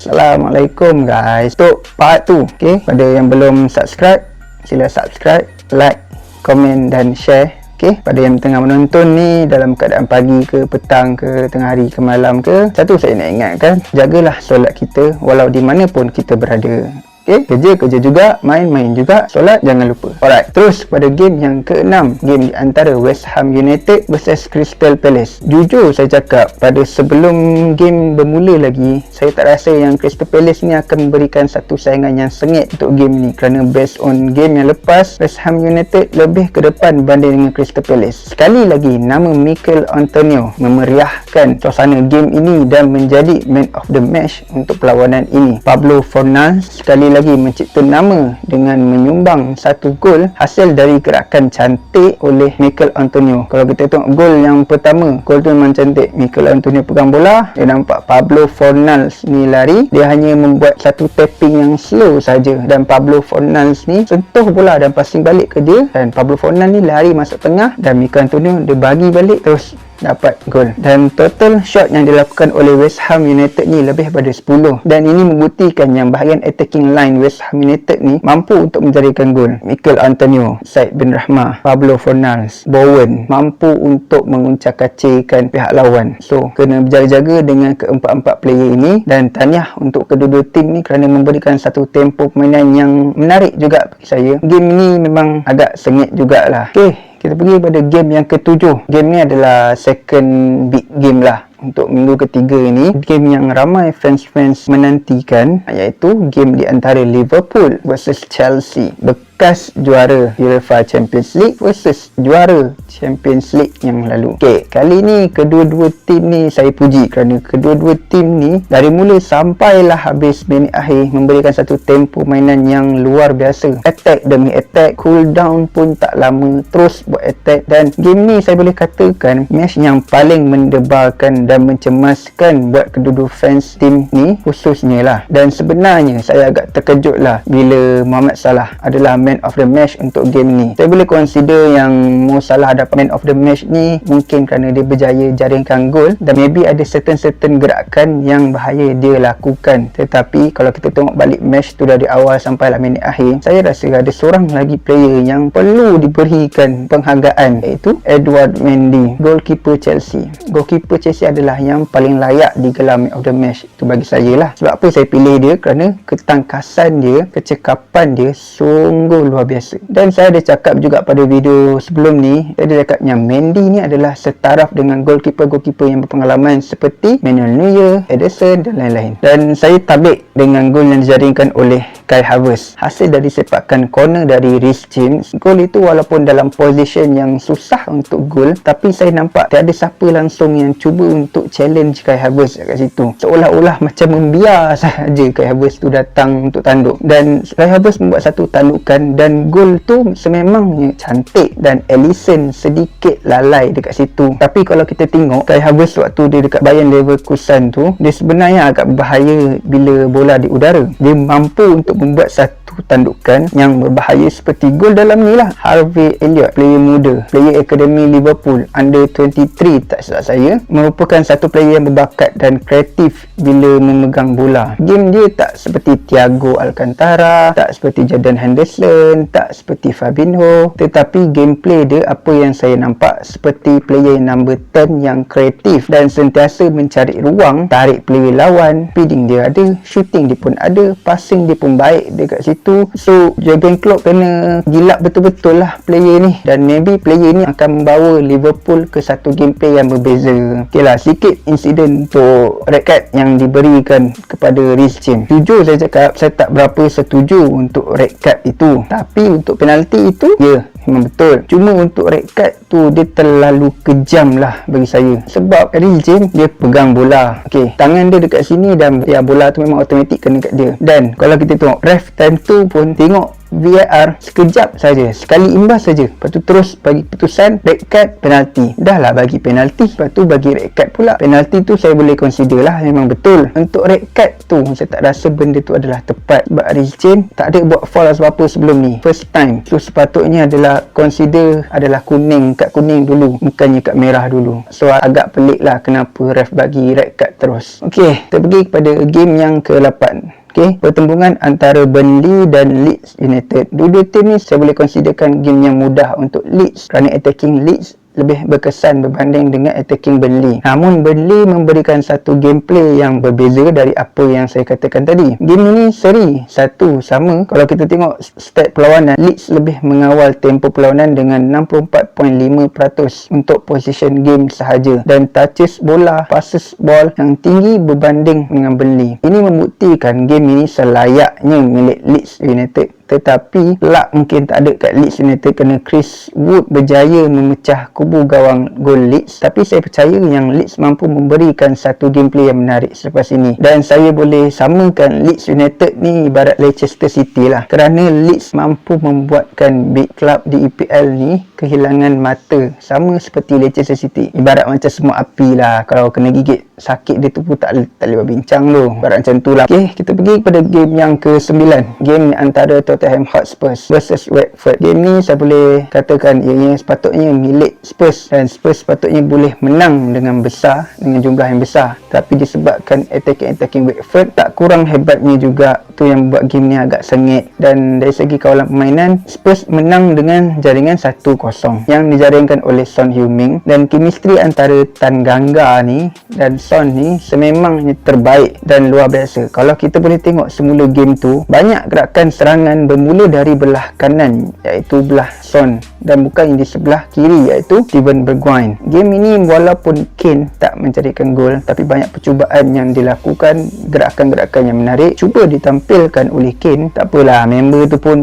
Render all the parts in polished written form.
Assalamualaikum guys. Untuk part tu, okay, pada yang belum subscribe, sila subscribe, like, komen dan share. Okay, pada yang tengah menonton ni dalam keadaan pagi ke petang ke tengah hari ke malam ke, satu saya nak ingatkan, jagalah solat kita walau di mana pun kita berada. Okay, kerja juga, main juga, solat jangan lupa. Alright, terus pada game yang ke-6, game di antara West Ham United versus Crystal Palace. Jujur saya cakap, pada sebelum game bermula lagi, saya tak rasa yang Crystal Palace ni akan memberikan satu saingan yang sengit untuk game ni, kerana based on game yang lepas, West Ham United lebih ke depan berbanding dengan Crystal Palace. Sekali lagi, nama Mikel Antonio memeriahkan suasana game ini dan menjadi man of the match untuk perlawanan ini. Pablo Fornals sekali lagi mencipta nama dengan menyumbang satu gol hasil dari gerakan cantik oleh Mikel Antonio. Kalau kita tengok gol yang pertama, gol tu memang cantik. Mikel Antonio pegang bola, dia nampak Pablo Fornals ni lari, dia hanya membuat satu tapping yang slow saja dan Pablo Fornals ni sentuh bola dan passing balik ke dia, dan Pablo Fornals ni lari masuk tengah dan Mikel Antonio dia bagi balik terus dapat gol. Dan total shot yang dilakukan oleh West Ham United ni lebih daripada 10, dan ini membuktikan yang bahagian attacking line West Ham United ni mampu untuk menjadikan gol. Mikel Antonio, Said bin Rahmah, Pablo Fornals, Bowen mampu untuk menguncak-kacirkan pihak lawan. So kena berjaga-jaga dengan keempat-empat player ini, dan tahniah untuk kedua-dua tim ni kerana memberikan satu tempo permainan yang menarik juga bagi saya. Game ni memang agak sengit jugalah. Okay, kita pergi pada game yang ke-7. Game ni adalah second big game lah untuk minggu ketiga ini. Game yang ramai fans-fans menantikan, iaitu game di antara Liverpool versus Chelsea. Bekas juara UEFA Champions League versus juara Champions League yang lalu. Okay, kali ni kedua-dua tim ni saya puji kerana kedua-dua tim ni dari mula sampailah habis minit akhir memberikan satu tempo mainan yang luar biasa. Attack demi attack, cool down pun tak lama, terus buat attack, dan game ni saya boleh katakan match yang paling mendebarkan dan mencemaskan buat kedua-dua fans tim ni khususnya lah. Dan sebenarnya saya agak terkejut lah bila Mohamed Salah adalah man of the match untuk game ni. Saya boleh consider yang Mo Salah dapat man of the match ni mungkin kerana dia berjaya jaringkan gol, dan maybe ada certain gerakan yang bahaya dia lakukan. Tetapi kalau kita tengok balik match tu dari awal sampai lah minit akhir, saya rasa ada seorang lagi player yang perlu diberikan penghargaan, iaitu Edouard Mendy, goalkeeper Chelsea. Goalkeeper Chelsea adalah yang paling layak digelar man of the match, itu bagi saya lah. Sebab apa saya pilih dia? Kerana ketangkasan dia, kecekapan dia sungguh luar biasa. Dan saya ada cakap juga pada video sebelum ni, saya ada cakap yang Mendy ni adalah setaraf dengan goalkeeper yang berpengalaman seperti Manuel Neuer, Ederson dan lain-lain. Dan saya tabik dengan gol yang dijaringkan oleh Kai Havertz, hasil dari sepakan corner dari Reece James. Gol itu walaupun dalam position yang susah untuk gol, tapi saya nampak tiada siapa langsung yang cuba untuk challenge Kai Havertz kat situ. Seolah-olah macam membiar sahaja Kai Havertz tu datang untuk tanduk, dan Kai Havertz membuat satu tandukan dan gol tu sememangnya cantik, dan Alisson sedikit lalai dekat situ. Tapi kalau kita tengok Kai Havertz waktu dia dekat Bayer Leverkusen tu, dia sebenarnya agak berbahaya bila bola di udara. Dia mampu untuk membuat satu tandukan yang berbahaya seperti gol dalam ni lah. Harvey Elliott, player muda, player akademi Liverpool under 23 tak silap saya, merupakan satu player yang berbakat dan kreatif bila memegang bola. Game dia tak seperti Thiago Alcantara, tak seperti Jordan Henderson, tak seperti Fabinho, tetapi gameplay dia, apa yang saya nampak, seperti player number 10 yang kreatif dan sentiasa mencari ruang, tarik player lawan. Feeding dia ada, shooting dia pun ada, passing dia pun baik dekat situ. So Jurgen Klopp kena gilap betul-betul lah player ni, dan maybe player ni akan membawa Liverpool ke satu gameplay yang berbeza. Okay lah, sedikit insiden untuk red card yang diberikan kepada Reece James. Jujur saya cakap, saya tak berapa setuju untuk red card itu, tapi untuk penalti itu, ya, memang betul. Cuma untuk red card tu dia terlalu kejam lah bagi saya. Sebab Reece James dia pegang bola, okay, tangan dia dekat sini dan ya bola tu memang automatik kena kat dia. Dan kalau kita tengok ref time tu pun tengok VAR sekejap saja, sekali imbas saja, lepas tu terus bagi putusan red card, penalti. Dah lah bagi penalti, lepas tu bagi red card pula. Penalti tu saya boleh consider lah, memang betul. Untuk red card tu saya tak rasa benda tu adalah tepat, sebab Harry Kane tak ada buat foul apa-apa sebelum ni, first time. So sepatutnya adalah consider adalah kuning, kad kuning dulu, bukannya kad merah dulu. So agak pelik lah kenapa ref bagi red card terus. Ok, kita pergi kepada game yang ke-8. Okay, pertembungan antara Burnley dan Leeds United. Dua-dua tim ni saya boleh considerkan game yang mudah untuk Leeds, kerana attacking Leeds lebih berkesan berbanding dengan attacking Burnley. Namun Burnley memberikan satu gameplay yang berbeza dari apa yang saya katakan tadi. Game ini seri satu sama. Kalau kita tengok stat perlawanan, Leeds lebih mengawal tempo perlawanan dengan 64.5% untuk position game sahaja, dan touches bola, passes ball yang tinggi berbanding dengan Burnley. Ini membuktikan game ini selayaknya milik Leeds United. Tetapi luck mungkin tak ada kat Leeds United kerana Chris Wood berjaya memecah kubu gawang gol Leeds. Tapi saya percaya yang Leeds mampu memberikan satu gameplay yang menarik selepas ini. Dan saya boleh samakan Leeds United ni ibarat Leicester City lah, kerana Leeds mampu membuatkan big club di EPL ni kehilangan mata, sama seperti Leicester City. Ibarat macam semua api lah, kalau kena gigit sakit dia tu pun tak boleh berbincang tu, ibarat macam tu lah. Ok, kita pergi kepada game yang ke-9. Game antara Tottenham Hotspur versus Watford. Game ni saya boleh katakan ianya sepatutnya milik Spurs, dan Spurs sepatutnya boleh menang dengan besar, dengan jumlah yang besar. Tapi disebabkan attacking Watford tak kurang hebatnya juga, tu yang buat game ni agak sengit. Dan dari segi kawalan permainan, Spurs menang dengan jaringan 1-0 yang dijaringkan oleh Son Heung-min, dan chemistry antara Tanganga ni dan Son ni sememangnya terbaik dan luar biasa. Kalau kita boleh tengok semula game tu, banyak gerakan serangan bermula dari belah kanan, iaitu belah Son, dan bukan di sebelah kiri, iaitu Steven Bergwijn. Game ini walaupun Kane tak mencarikan gol, tapi banyak percubaan yang dilakukan, gerakan-gerakan yang menarik cuba ditampilkan oleh Kane. Tak apalah, member tu pun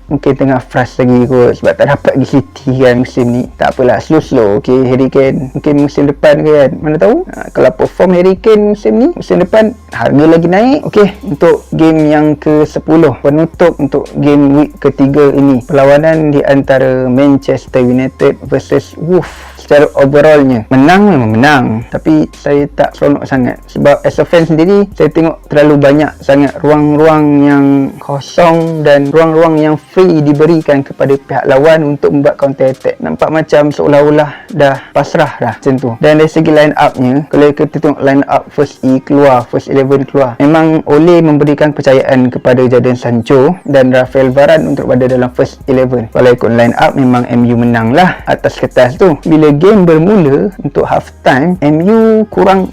mungkin tengah frust lagi kot sebab tak dapat pergi City kan musim ni. Tak apalah, slow-slow. Ok, Harry Kane mungkin musim depan kan, mana tahu. Kalau perform Harry Kane musim ni, musim depan harga lagi naik. Ok, untuk game yang ke-10, penutup untuk game week ketiga ini, perlawanan di antara Manchester United versus Wolves. Secara overallnya, menang memang menang, tapi saya tak seronok sangat sebab as a fan sendiri, saya tengok terlalu banyak sangat ruang-ruang yang kosong dan ruang-ruang yang free diberikan kepada pihak lawan untuk membuat counter attack. Nampak macam seolah-olah dah pasrah dah macam tu. Dan dari segi line up-nya, kalau kita tengok line up first 11 keluar, memang Ole memberikan percayaan kepada Jadon Sancho dan Rafael Varane untuk berada dalam first 11. Kalau ikut line up, memang MU menang lah atas kertas tu. Bila game bermula untuk half time, MU kurang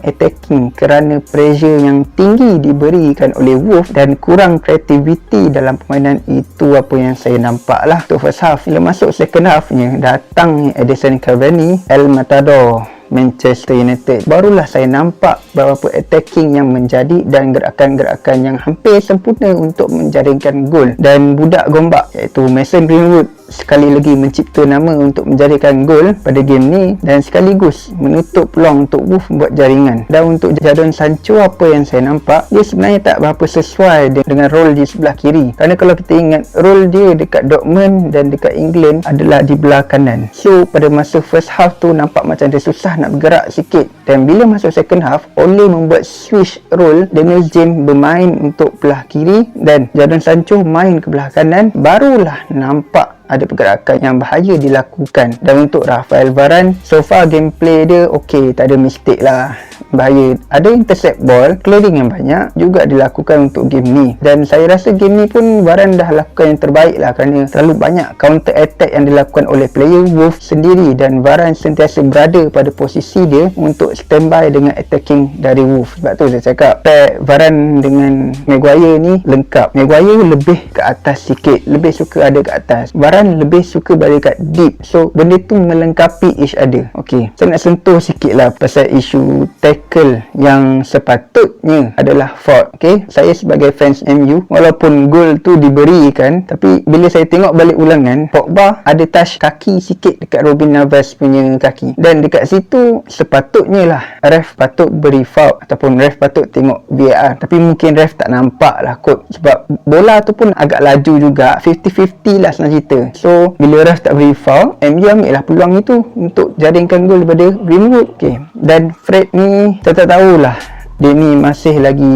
attacking kerana pressure yang tinggi diberikan oleh Wolves dan kurang kreativiti dalam permainan. Itu apa yang saya nampak lah untuk first half. Bila masuk second halfnya, datang Edison Cavani, El Matador Manchester United, barulah saya nampak beberapa attacking yang menjadi dan gerakan-gerakan yang hampir sempurna untuk menjaringkan gol. Dan budak gombak iaitu Mason Greenwood sekali lagi mencipta nama untuk menjaringkan gol pada game ni, dan sekaligus menutup peluang untuk Wolves buat jaringan. Dan untuk Jadon Sancho, apa yang saya nampak, dia sebenarnya tak berapa sesuai dengan role di sebelah kiri. Kerana kalau kita ingat, role dia dekat Dortmund dan dekat England adalah di belah kanan. So pada masa first half tu nampak macam dia susah nak bergerak sikit, dan bila masuk second half, Ole membuat switch role. Daniel James bermain untuk belah kiri dan Jadon Sancho main ke belah kanan, barulah nampak ada pergerakan yang bahaya dilakukan. Dan untuk Rafael Varane, so far gameplay dia ok, tak ada mistake lah, bahaya. Ada intercept ball, clearing yang banyak juga dilakukan untuk game ni, dan saya rasa game ni pun Varane dah lakukan yang terbaik lah, kerana terlalu banyak counter attack yang dilakukan oleh player Wolves sendiri, dan Varane sentiasa berada pada posisi dia untuk standby dengan attacking dari Wolves. Sebab tu saya cakap Varane dengan Maguire ni lengkap. Maguire lebih ke atas sikit, lebih suka ada ke atas. Varane dan lebih suka berada kat deep. So benda tu melengkapi each other. Okey, saya nak sentuh sikit lah pasal isu tackle yang sepatutnya adalah fault. Okey, saya sebagai fans MU, walaupun gol tu diberikan, tapi bila saya tengok balik ulangan, Pogba ada touch kaki sikit dekat Robin Neves punya kaki, dan dekat situ sepatutnya lah ref patut beri foul ataupun ref patut tengok VAR, tapi mungkin ref tak nampak lah kot, sebab bola tu pun agak laju juga, 50-50 lah senang cerita. So bila ref tak beri foul, MU ambil lah peluang itu untuk jaringkan gol daripada Greenwood. Okay. Dan Fred ni saya tak tahulah dia ni masih lagi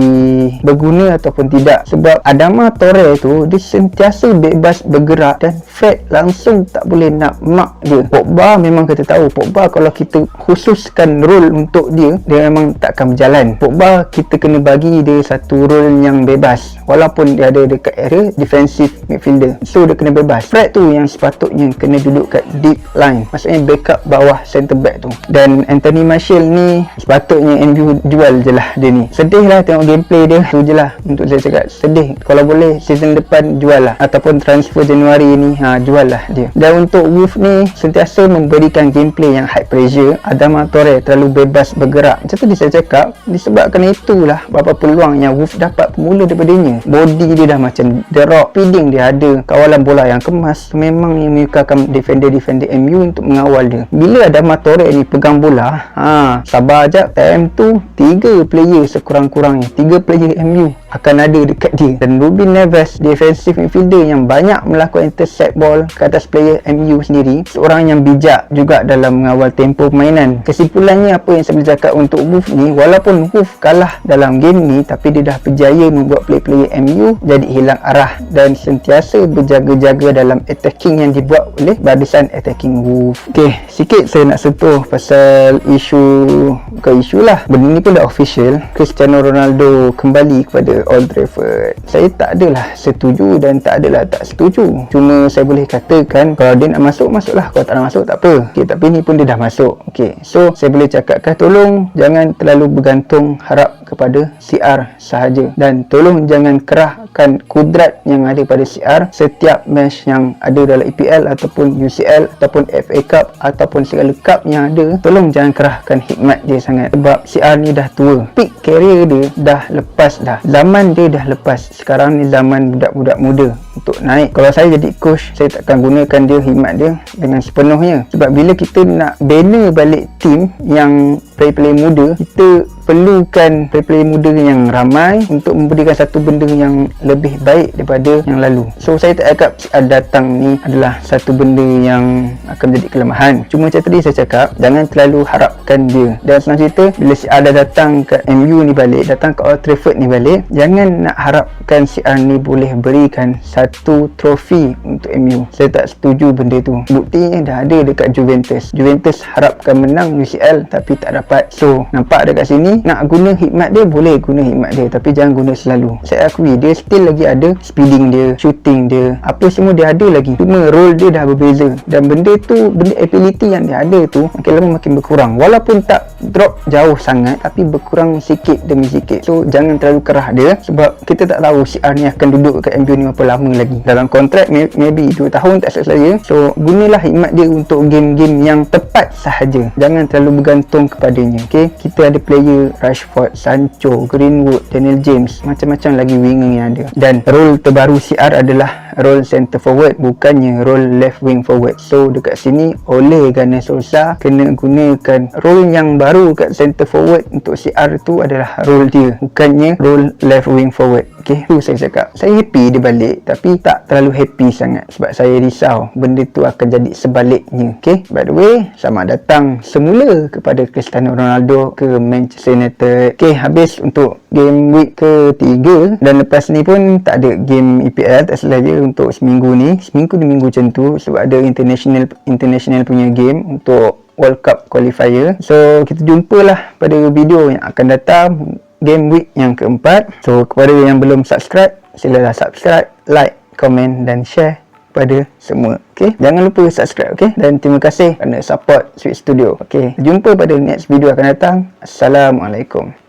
berguna ataupun tidak, sebab Adama Traore tu dia sentiasa bebas bergerak dan Fred langsung tak boleh nak mark dia. Pogba memang kita tahu, Pogba kalau kita khususkan role untuk dia memang takkan berjalan. Pogba kita kena bagi dia satu role yang bebas, walaupun dia ada dekat area defensive midfielder, so dia kena bebas. Fred tu yang sepatutnya kena duduk kat deep line, maksudnya backup bawah centre back tu. Dan Anthony Martial ni sepatutnya MU jual je lah dia ni. Sedih lah tengok gameplay dia, tu je lah untuk saya cakap. Sedih, kalau boleh season depan jual lah, ataupun transfer Januari ni jual lah dia. Dan untuk Wolf ni sentiasa memberikan gameplay yang high pressure. Adama Traore terlalu bebas bergerak, macam tadi saya cakap, disebabkan itulah berapa peluang yang Wolf dapat bermula daripadanya. Body dia dah macam The Rock, feeding dia ada, kawalan bola yang kemas, memang yang menyukakan defender-defender MU untuk mengawal dia. Bila Adama Traore ni pegang bola, sabar jap, time tu 3 player sekurang-kurangnya, 3 player MU akan ada dekat dia. Dan Ruben Neves, defensive midfielder yang banyak melakukan intercept ball ke atas player MU sendiri, seorang yang bijak juga dalam mengawal tempo permainan. Kesimpulannya apa yang saya boleh cakap untuk Wolf ni, walaupun Wolf kalah dalam game ni, tapi dia dah berjaya membuat player MU jadi hilang arah dan sentiasa berjaga-jaga dalam attacking yang dibuat oleh barisan attacking Wolf. Okey, sikit saya nak sentuh pasal isu lah. Benda ni pun dah official, Cristiano Ronaldo kembali kepada Old Trafford. Saya tak adalah setuju dan tak adalah tak setuju. Cuma saya boleh katakan kalau dia nak masuk, masuklah. Kalau tak nak masuk, tak apa. Okay, tapi ni pun dia dah masuk. Okay, so saya boleh cakapkan tolong jangan terlalu bergantung harap kepada CR sahaja, dan tolong jangan kerahkan kudrat yang ada pada CR setiap match yang ada dalam EPL ataupun UCL ataupun FA Cup ataupun segala cup yang ada. Tolong jangan kerahkan hikmat dia sangat, sebab CR ni dah tua, peak career dia dah lepas dah, zaman dia dah lepas. Sekarang ni zaman budak-budak muda untuk naik. Kalau saya jadi coach, saya takkan gunakan dia, hikmat dia dengan sepenuhnya, sebab bila kita nak bina balik tim yang player-player muda, kita perlukan player-player muda yang ramai untuk memberikan satu benda yang lebih baik daripada yang lalu. So saya tak cakap CR datang ni adalah satu benda yang akan menjadi kelemahan. Cuma macam tadi saya cakap, jangan terlalu harapkan dia. Dan senang cerita, bila CR dah datang ke MU ni balik, datang ke Old Trafford ni balik, jangan nak harapkan CR ni boleh berikan satu trofi untuk MU. Saya tak setuju benda tu. Buktinya dah ada dekat Juventus. Juventus harapkan menang UCL tapi tak dapat. So nampak dekat sini, nak guna hikmat dia, boleh guna hikmat dia, tapi jangan guna selalu. Saya akui dia still lagi ada speeding dia, shooting dia, apa semua dia ada lagi, cuma role dia dah berbeza. Dan benda tu, benda ability yang dia ada tu makin lama makin berkurang, walaupun tak drop jauh sangat, tapi berkurang sikit demi sikit. So jangan terlalu kerah dia, sebab kita tak tahu CR ni akan duduk kat MU ni berapa lama lagi. Dalam kontrak maybe 2 tahun tak silap saya. So gunalah hikmat dia untuk game-game yang tepat sahaja, jangan terlalu bergantung kepadanya. Okay, kita ada player Rashford, Sancho, Greenwood, Daniel James, macam-macam lagi winger yang ada. Dan role terbaru CR adalah role center forward, bukannya role left wing forward. So dekat sini Ole Gunnar Solskjaer kena gunakan role yang baru kat center forward untuk CR tu adalah role dia, bukannya role left wing forward. Okay, tu saya cakap. Saya happy dia balik, tapi tak terlalu happy sangat, sebab saya risau benda tu akan jadi sebaliknya. Okay, by the way, selamat datang semula kepada Cristiano Ronaldo ke Manchester United. Okay, habis untuk game week ke-3, dan lepas ni pun tak ada game EPL, tak salah je untuk seminggu ni, seminggu macam tu, sebab ada international punya game untuk World Cup qualifier. So kita jumpalah pada video yang akan datang, game week yang keempat. So kepada yang belum subscribe, silalah subscribe, like, komen dan share pada semua. Okay, jangan lupa subscribe. Okay, dan terima kasih kerana support Sweet Studio. Okay, jumpa pada next video akan datang. Assalamualaikum.